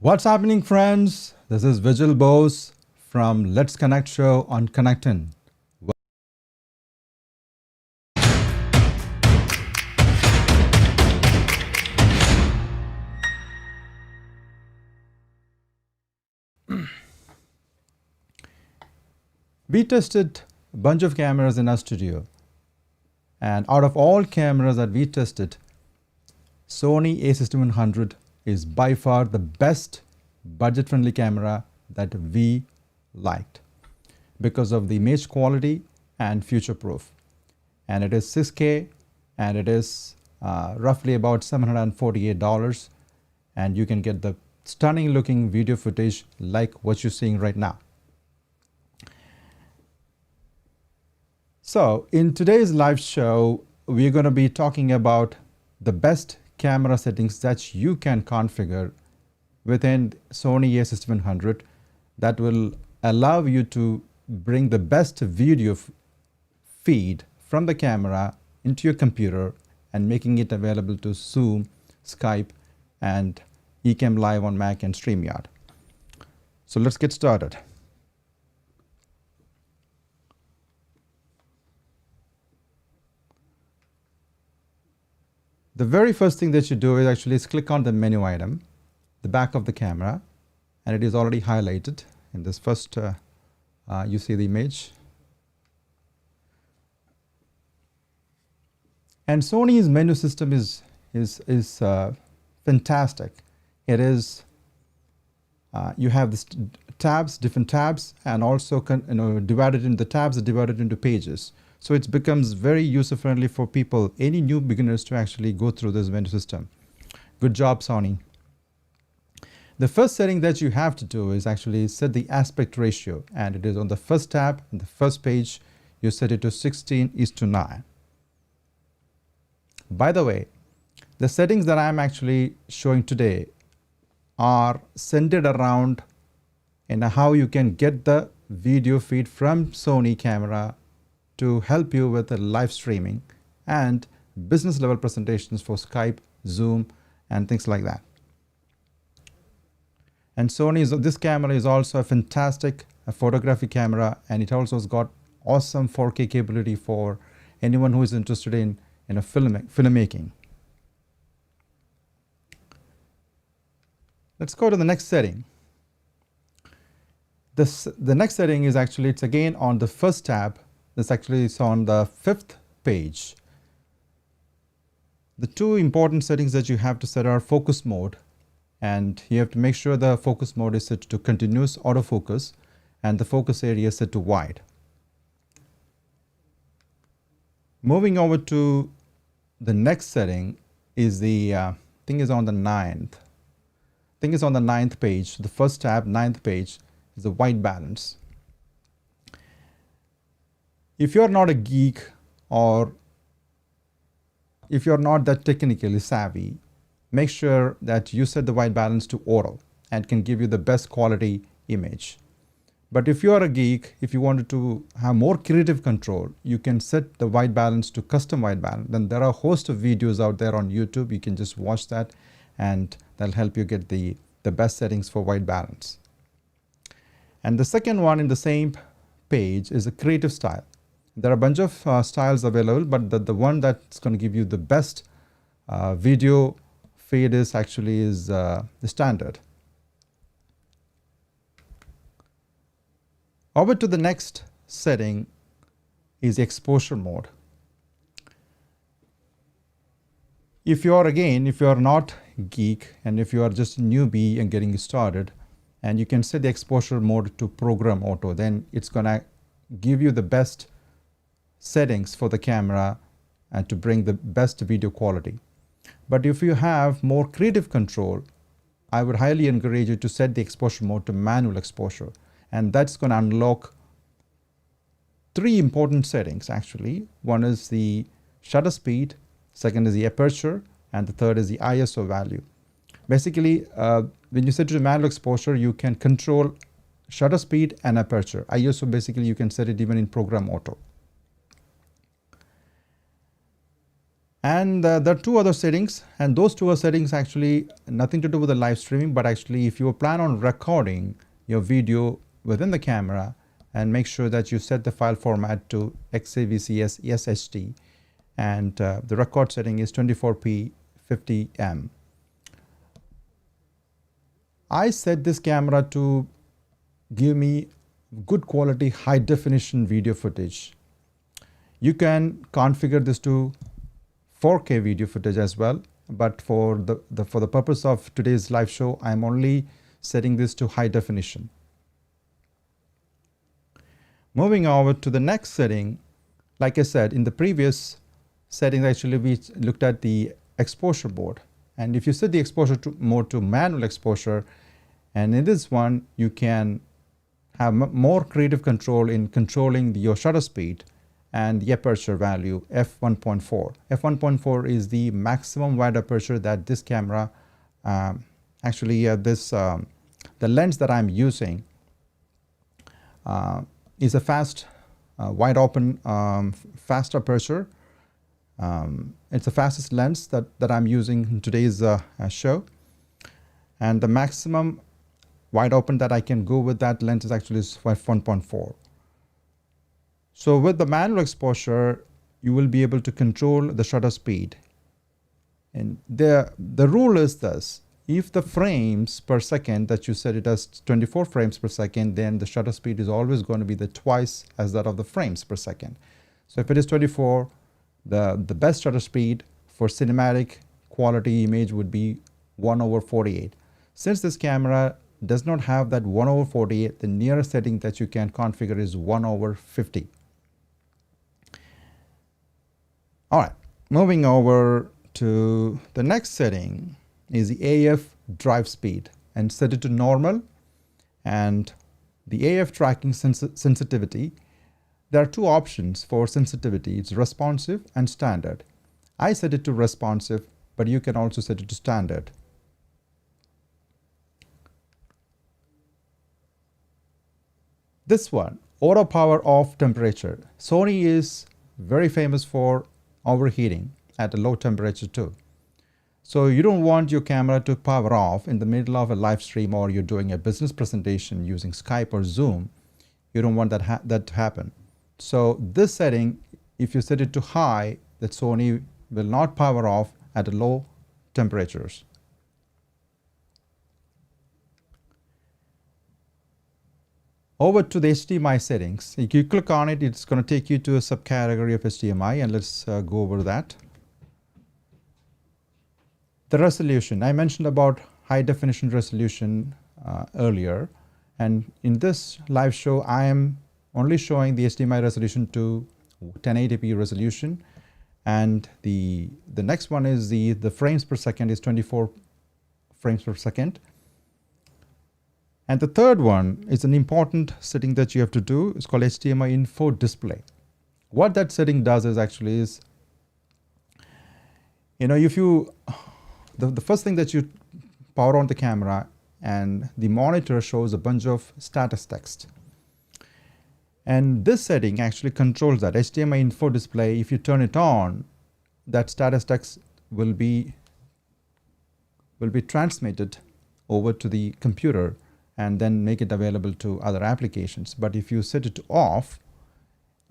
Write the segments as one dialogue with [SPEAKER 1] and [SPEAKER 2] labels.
[SPEAKER 1] What's happening, friends? This is Vijay Bose from Let's Connect show on KONNECTiN. We tested a bunch of cameras in our studio, and out of all cameras that we tested, Sony a6100 is by far the best budget-friendly camera that we liked because of the image quality and future-proof. And it is 6K, and it is roughly about $748, and you can get the stunning-looking video footage like what you're seeing right now. So in today's live show, we're going to be talking about the best camera settings that you can configure within Sony a6100 that will allow you to bring the best video feed from the camera into your computer and making it available to Zoom, Skype, and ecamm Live on Mac and Streamyard. So let's get started. The very first thing that you do is actually click on the menu item, the back of the camera, and it is already highlighted in this first, you see the image. And Sony's menu system is fantastic. It is, you have this tabs, different tabs, and also divided into the tabs are divided into pages. So it becomes very user-friendly for people, any new beginners, to actually go through this menu system. Good job, Sony. The first setting that you have to do is actually set the aspect ratio, and it is on the first tab, on the first page, you set it to 16:9. By the way, the settings that I'm actually showing today are centered around how you can get the video feed from Sony camera to help you with the live streaming and business level presentations for Skype, Zoom, and things like that. And this camera is also a fantastic photography camera, and it also has got awesome 4K capability for anyone who is interested in filmmaking. Let's go to the next setting. The next setting is actually, it's again on the first tab. This actually is on the 5th page. The two important settings that you have to set are focus mode, and you have to make sure the focus mode is set to continuous autofocus and the focus area is set to wide. Moving over to the next setting is the thing is on the 9th. Thing is on the 9th page. The first tab, 9th page, is the white balance. If you're not a geek, or if you're not that technically savvy, make sure that you set the white balance to auto and can give you the best quality image. But if you are a geek, if you wanted to have more creative control, you can set the white balance to custom white balance. Then there are a host of videos out there on YouTube. You can just watch that, and that'll help you get the best settings for white balance. And the second one in the same page is a creative style. There are a bunch of styles available, but the one that's going to give you the best video feed is actually the standard. Over to the next setting is exposure mode. If you are not geek, and if you are just a newbie and getting started, and you can set the exposure mode to program auto, then it's going to give you the best settings for the camera and to bring the best video quality. But if you have more creative control, I would highly encourage you to set the exposure mode to manual exposure, and that's going to unlock three important settings actually. One is the shutter speed, second is the aperture, and the third is the ISO value. Basically, when you set it to manual exposure, you can control shutter speed and aperture. ISO, basically you can set it even in program auto. And there are two other settings, and those two other settings actually nothing to do with the live streaming, but actually if you plan on recording your video within the camera, and make sure that you set the file format to XAVCS SHD, and the record setting is 24p 50m. I set this camera to give me good quality high definition video footage. You can configure this to 4K video footage as well, but for the purpose of today's live show, I'm only setting this to high definition. Moving over to the next setting, like I said, in the previous settings actually we looked at the exposure mode, and if you set the exposure mode to manual exposure, and in this one you can have more creative control in controlling your shutter speed and the aperture value f1.4. f1.4 is the maximum wide aperture that this camera the lens that I'm using is a fast wide open fast aperture. It's the fastest lens that I'm using in today's show, and the maximum wide open that I can go with that lens is actually 1.4. So with the manual exposure, you will be able to control the shutter speed. And the rule is this: if the frames per second that you set it as 24 frames per second, then the shutter speed is always going to be the twice as that of the frames per second. So if it is 24, the best shutter speed for cinematic quality image would be 1/48. Since this camera does not have that 1/48, the nearest setting that you can configure is 1/50. All right, moving over to the next setting is the AF drive speed, and set it to normal. And the AF tracking sensitivity, there are two options for sensitivity. It's responsive and standard. I set it to responsive, but you can also set it to standard. This one, auto power off temperature. Sony is very famous for overheating at a low temperature too. So you don't want your camera to power off in the middle of a live stream, or you're doing a business presentation using Skype or Zoom. You don't want that to happen. So this setting, if you set it to high, that Sony will not power off at low temperatures. Over to the HDMI settings. If you click on it, it's going to take you to a subcategory of HDMI, and let's go over that. The resolution. I mentioned about high definition resolution earlier, and in this live show I am only showing the HDMI resolution to 1080p resolution, and the next one is the frames per second is 24 frames per second. And the third one is an important setting that you have to do. It's called HDMI info display. What that setting does is actually is, if you, the first thing that you power on the camera, and the monitor shows a bunch of status text. And this setting actually controls that HDMI info display. If you turn it on, that status text will be transmitted over to the computer and then make it available to other applications. But if you set it to off,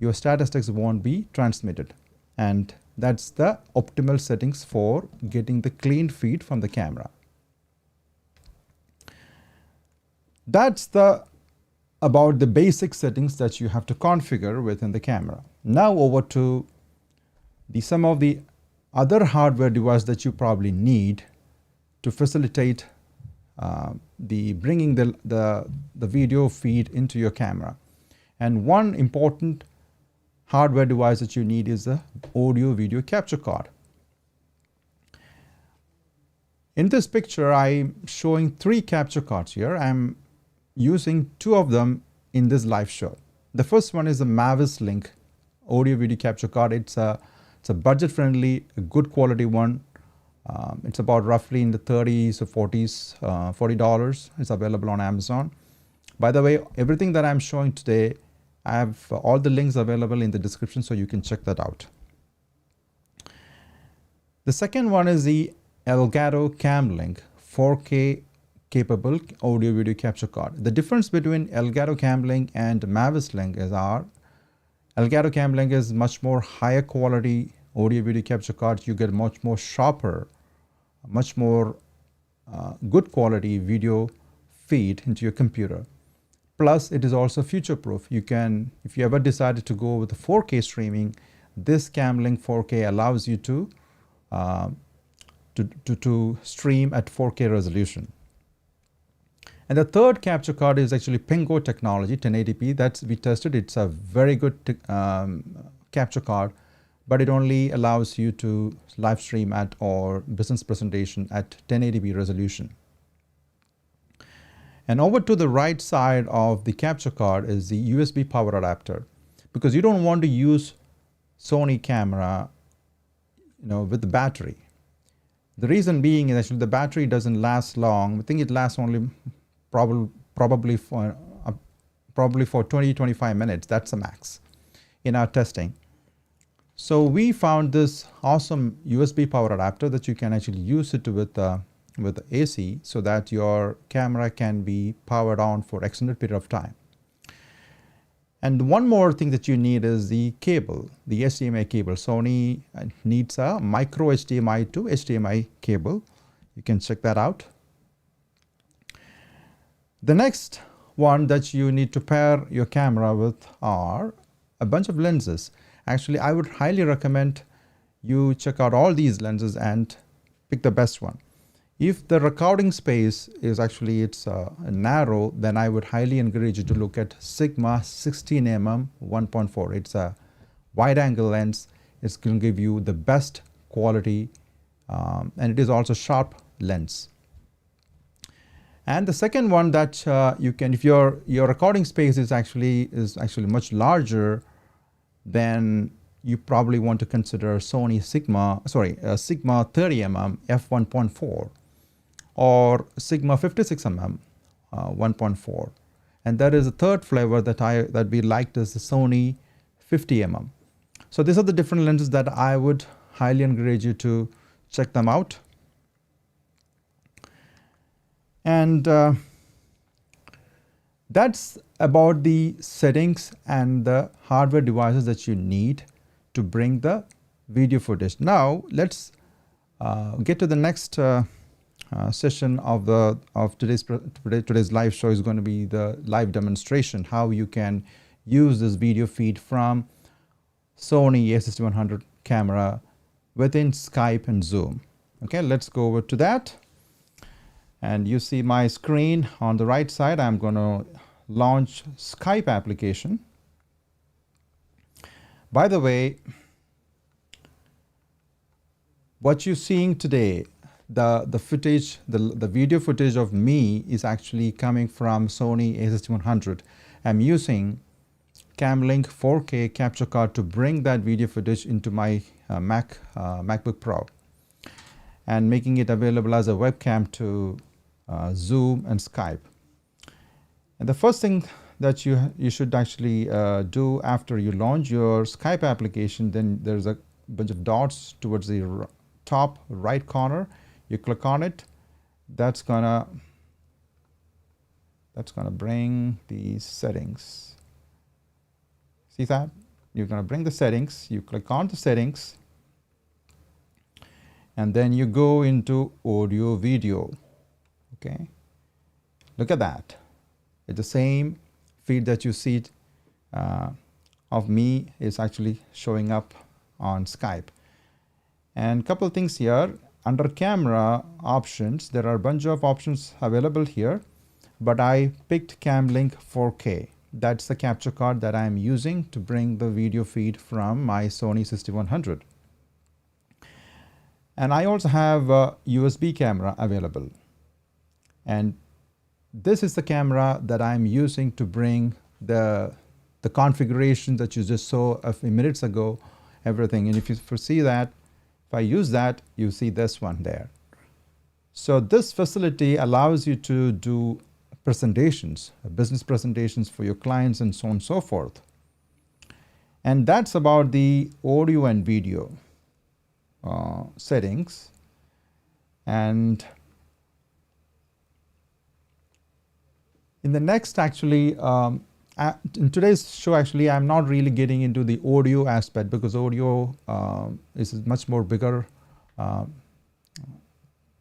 [SPEAKER 1] your status text won't be transmitted. And that's the optimal settings for getting the clean feed from the camera. That's about the basic settings that you have to configure within the camera. Now over to some of the other hardware devices that you probably need to facilitate bringing the video feed into your camera. And one important hardware device that you need is the audio video capture card. In this picture, I'm showing 3 capture cards here. I'm using 2 of them in this live show. The first one is the Mavis Link audio video capture card. It's a budget-friendly, good quality one. It's about roughly in the 30s or 40s, $40. It's available on Amazon. By the way, everything that I'm showing today, I have all the links available in the description, so you can check that out. The second one is the Elgato Camlink 4K capable audio video capture card. The difference between Elgato Camlink and Mavis Link is Elgato Camlink is much more higher quality audio video capture card. You get much more sharper, much more good quality video feed into your computer. Plus, it is also future proof. You can, if you ever decided to go with the 4K streaming, this Camlink 4K allows you to stream at 4K resolution. And the third capture card is actually Pingo technology, 1080p. That's we tested. It's a very good capture card, but it only allows you to live stream at or business presentation at 1080p resolution. And over to the right side of the capture card is the USB power adapter, because you don't want to use Sony camera, with the battery. The reason being is actually the battery doesn't last long. I think it lasts only probably for 20-25 minutes. That's the max in our testing. So we found this awesome USB power adapter that you can actually use it with AC, so that your camera can be powered on for extended period of time. And one more thing that you need is the cable, the HDMI cable. Sony needs a micro HDMI to HDMI cable. You can check that out. The next one that you need to pair your camera with are a bunch of lenses. Actually, I would highly recommend you check out all these lenses and pick the best one. If the recording space is actually narrow, then I would highly encourage you to look at Sigma 16mm 1.4. It's a wide angle lens. It's going to give you the best quality, and it is also sharp lens. And the second one that you can, if your recording space is actually much larger, then you probably want to consider Sony Sigma 30mm f1.4 or Sigma 56mm 1.4. And there is a third flavor that we liked, is the Sony 50mm. So these are the different lenses that I would highly encourage you to check them out. And that's about the settings and the hardware devices that you need to bring the video footage. Now let's get to the next session of today's live show. Is going to be the live demonstration, how you can use this video feed from Sony a6100 camera within Skype and Zoom. Okay, let's go over to that. And you see my screen on the right side. I'm going to launch Skype application. By the way, what you're seeing today, the footage, the video footage of me is actually coming from Sony a6100. I'm using Camlink 4K capture card to bring that video footage into my MacBook Pro and making it available as a webcam to Zoom and Skype. And the first thing that you should actually do after you launch your Skype application, then there's a bunch of dots towards the top right corner. You click on it. That's gonna bring the settings. See that? You're gonna bring the settings. You click on the settings, and then you go into audio video. Okay, look at that. It's the same feed that you see of me is actually showing up on Skype. And a couple of things here. Under camera options, there are a bunch of options available here, but I picked Camlink 4K. That's the capture card that I'm using to bring the video feed from my Sony 6100. And I also have a USB camera available. And this is the camera that I'm using to bring the configuration that you just saw a few minutes ago, everything. And if you see that, if I use that, you see this one there. So this facility allows you to do presentations, business presentations for your clients and so on and so forth. And that's about the audio and video. settings, and in the next actually in today's show actually I'm not really getting into the audio aspect because audio is a much more bigger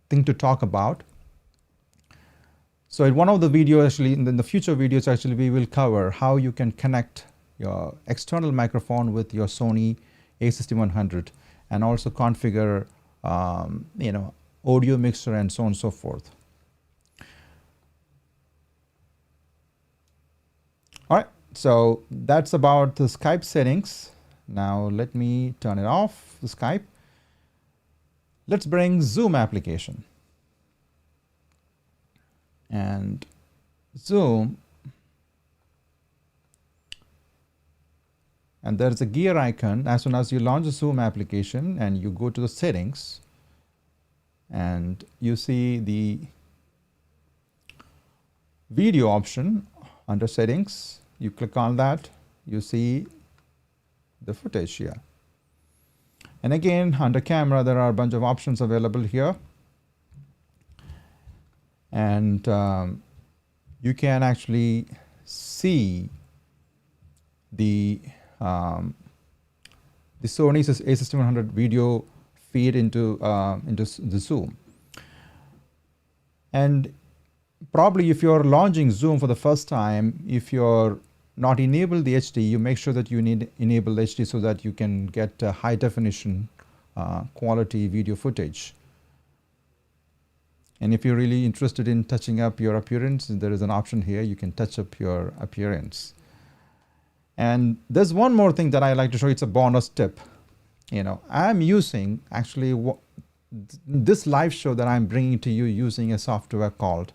[SPEAKER 1] thing to talk about. So in one of the videos actually, in the future videos actually, we will cover how you can connect your external microphone with your Sony a6100 and also configure audio mixer and so on and so forth. All right, so that's about the Skype settings. Now let me turn it off, the Skype. Let's bring Zoom application. And Zoom, and there's a gear icon. As soon as you launch the Zoom application and you go to the settings and you see the video option under settings, you click on that, you see the footage here. And again, under camera, there are a bunch of options available here. And you can actually see the Sony's a6100 video feed into the Zoom. And probably if you're launching Zoom for the first time, if you're not enabled the HD, you make sure that you enable HD so that you can get high definition quality video footage. And if you're really interested in touching up your appearance, there is an option here. You can touch up your appearance. And there's one more thing that I like to show you. It's a bonus tip. I'm using actually this live show that I'm bringing to you using a software called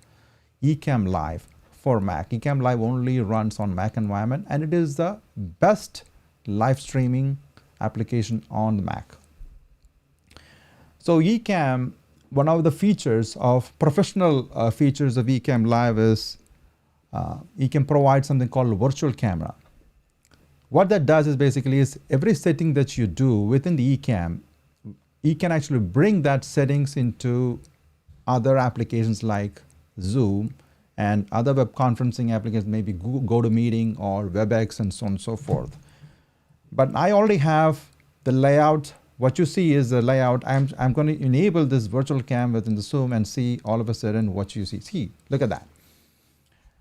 [SPEAKER 1] ecamm Live for Mac. ecamm Live only runs on Mac environment, and it is the best live streaming application on the Mac. So ecamm, one of the features of professional features of ecamm Live is ecamm provides something called virtual camera. What that does is basically is every setting that you do within the ecamm, you can actually bring that settings into other applications like Zoom and other web conferencing applications, maybe GoToMeeting or WebEx and so on and so forth. But I already have the layout. What you see is the layout. I'm going to enable this virtual cam within the Zoom and see all of a sudden what you see. See, look at that.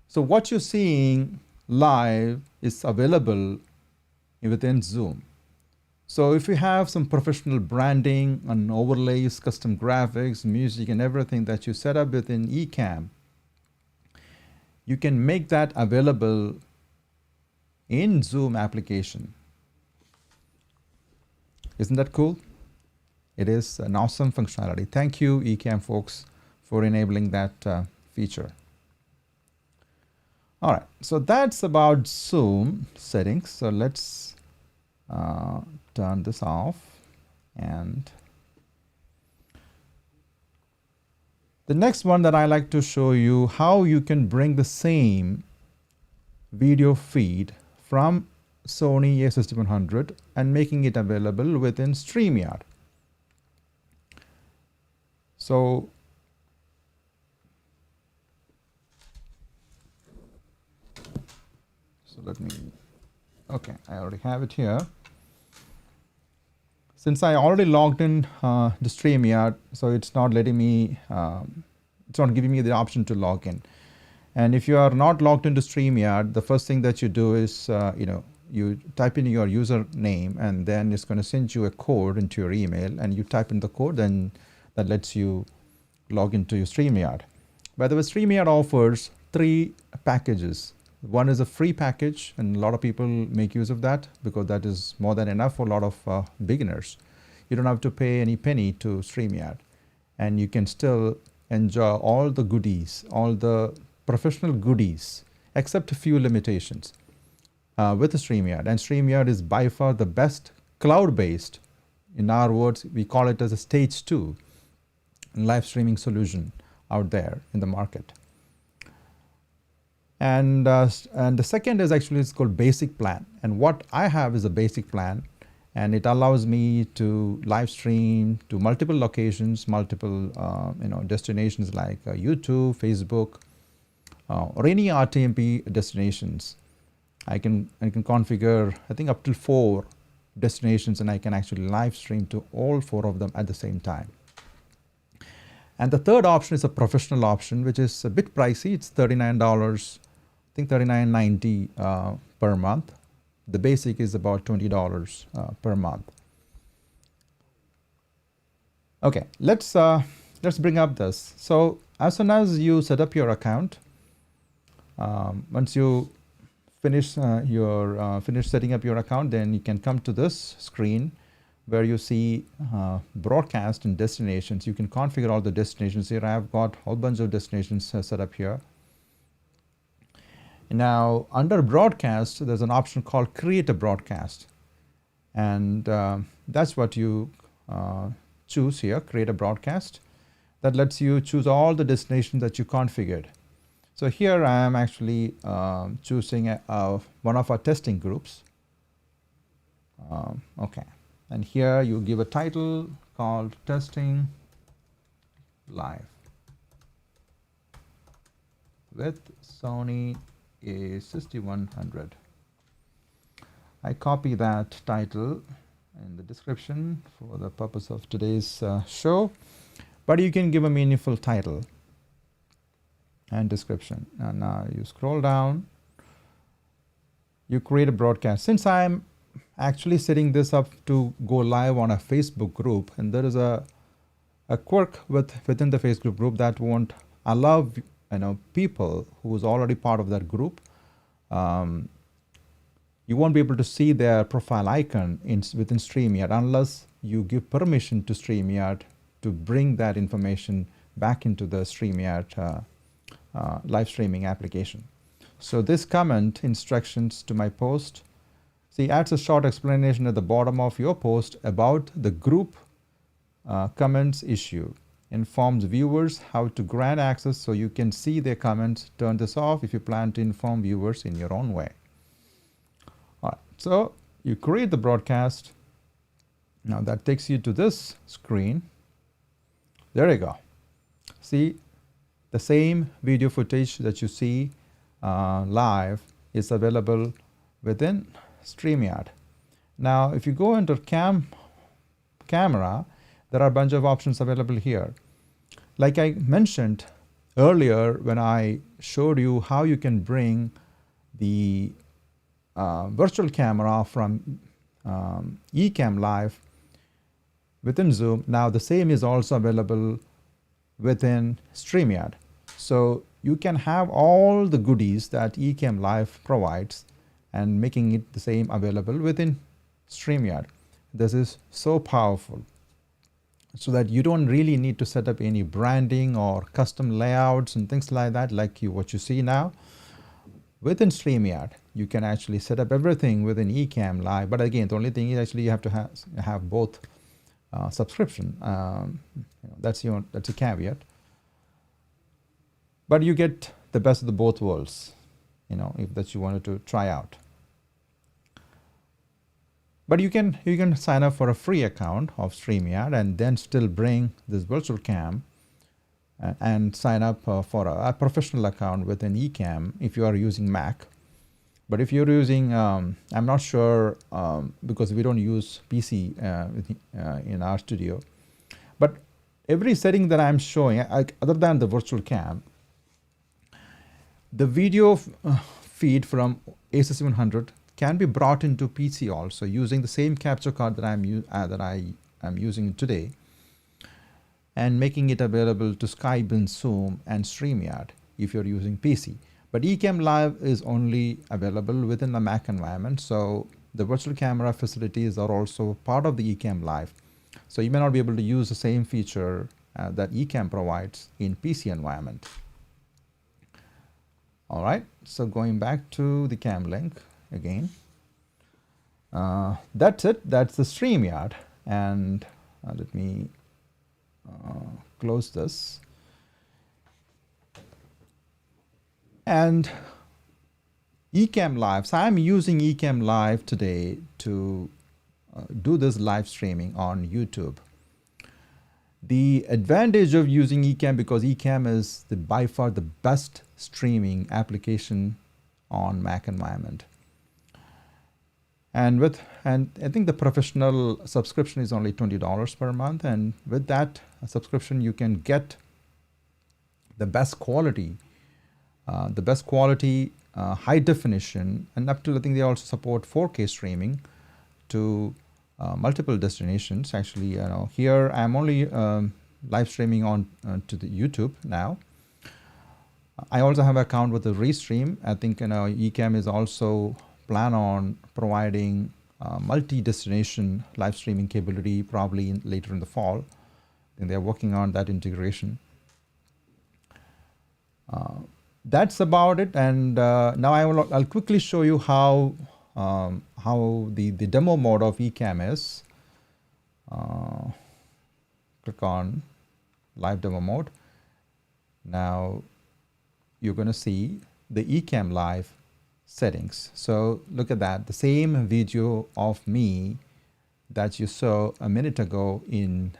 [SPEAKER 1] So what you're seeing live is available within Zoom. So if you have some professional branding and overlays, custom graphics, music and everything that you set up within ecamm, you can make that available in Zoom application. Isn't that cool? It is an awesome functionality. Thank you, ecamm folks, for enabling that feature. All right, so that's about Zoom settings. So let's turn this off. And the next one that I like to show you how you can bring the same video feed from Sony a6100 and making it available within Streamyard. So let me, okay, I already have it here. Since I already logged in to Streamyard, so it's not letting me, it's not giving me the option to log in. And if you are not logged into Streamyard, the first thing that you do is, you type in your username and then it's going to send you a code into your email and you type in the code and that lets you log into your Streamyard. By the way, Streamyard offers 3 packages. One is a free package and a lot of people make use of that because that is more than enough for a lot of beginners. You don't have to pay any penny to Streamyard and you can still enjoy all the goodies, all the professional goodies, except a few limitations. With the Streamyard, and Streamyard is by far the best cloud-based, in our words, we call it as a stage 2 live streaming solution out there in the market. And the second is actually, it's called basic plan. And what I have is a basic plan. and it allows me to live stream to multiple locations, multiple destinations like YouTube, Facebook, or any RTMP destinations. I can configure, I think, up to 4 destinations, and I can actually live stream to all 4 of them at the same time. And the third option is a professional option, which is a bit pricey. It's $39, I think $39.90 per month. The basic is about $20 per month. Okay, let's bring up this. So as soon as you set up your account, once you finish setting up your account, then you can come to this screen where you see broadcast and destinations. You can configure all the destinations here. I've got a whole bunch of destinations set up here. Now under broadcast, there's an option called create a broadcast, and that's what you choose here, create a broadcast. That lets you choose all the destinations that you configured. So here I am actually choosing one of our testing groups. Okay, and here you give a title called testing live with Sony a6100. I copy that title in the description for the purpose of today's show, but you can give a meaningful title and description. And now you scroll down, you create a broadcast. Since I'm actually setting this up to go live on a Facebook group, and there is a quirk within the Facebook group that won't allow people who's already part of that group, you won't be able to see their profile icon within Streamyard unless you give permission to Streamyard to bring that information back into the Streamyard live streaming application. So this comment instructions to my post, see, adds a short explanation at the bottom of your post about the group comments issue. Informs viewers how to grant access so you can see their comments. Turn this off if you plan to inform viewers in your own way. All right, so you create the broadcast. Now that takes you to this screen. There you go. See, the same video footage that you see live is available within Streamyard. Now if you go into camera, there are a bunch of options available here. Like I mentioned earlier when I showed you how you can bring the virtual camera from ecamm live within Zoom. Now the same is also available within Streamyard. So you can have all the goodies that ecamm live provides and making it the same available within Streamyard. This is so powerful, so that you don't really need to set up any branding or custom layouts and things like that, like what you see now. Within Streamyard, you can actually set up everything within ecamm live. But again, the only thing is actually you have to have both subscription. That's a caveat. But you get the best of the both worlds, if that you wanted to try out. But you can sign up for a free account of Streamyard and then still bring this virtual cam and sign up for a professional account within ecamm if you are using Mac. But if you're using, I'm not sure because we don't use PC in our studio. But every setting that I'm showing, other than the virtual cam, the video feed from a6100 can be brought into PC also using the same capture card that I am using today, and making it available to Skype and Zoom and Streamyard if you're using PC. But ecamm live is only available within the Mac environment, so the virtual camera facilities are also part of the ecamm live. So you may not be able to use the same feature that ecamm provides in PC environment. All right, so going back to the cam link again. That's it. That's the Streamyard. And let me close this. And ecamm live. So I'm using ecamm live today to do this live streaming on YouTube. The advantage of using ecamm, because ecamm is by far the best streaming application on Mac environment. And I think the professional subscription is only $20 per month, and with that subscription you can get the best quality, high definition, and up to, I think they also support 4K streaming to multiple destinations. Actually, here I'm only live streaming on to the YouTube now. I also have an account with the Restream. I think ecamm is also plan on providing multi-destination live streaming capability probably later in the fall, and they're working on that integration. That's about it, and now I'll quickly show you how the demo mode of ecamm is. Click on live demo mode. Now you're going to see the ecamm live settings. So look at that, the same video of me that you saw a minute ago in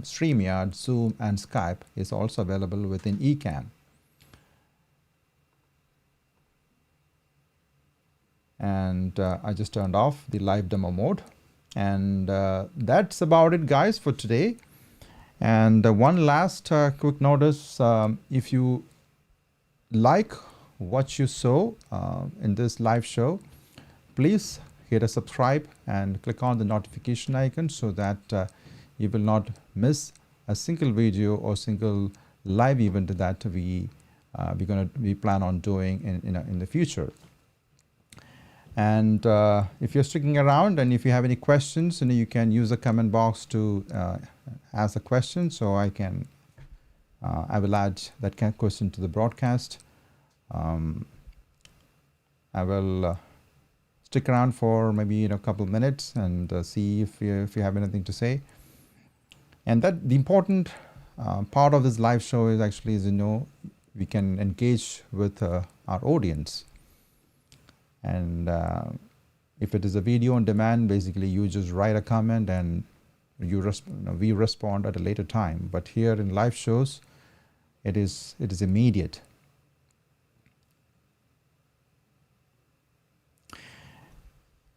[SPEAKER 1] Streamyard, Zoom, and Skype is also available within ecamm. And I just turned off the live demo mode, and that's about it, guys, for today. And one last quick notice: if you like what you saw in this live show, please hit a subscribe and click on the notification icon so that you will not miss a single video or single live event that we plan on doing in the future. And if you're sticking around, and if you have any questions, you can use the comment box to ask a question, so I will add that question to the broadcast. I will stick around for maybe a couple of minutes and see if you have anything to say. And that the important part of this live show is actually we can engage with our audience. And if it is a video on demand, basically you just write a comment and we respond at a later time. But here in live shows, it is immediate.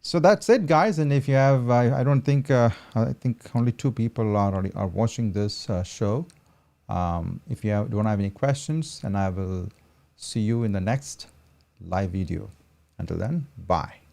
[SPEAKER 1] So that's it, guys. And if you have, I think only 2 people are watching this show. If you don't have any questions, and I will see you in the next live video. Until then, bye.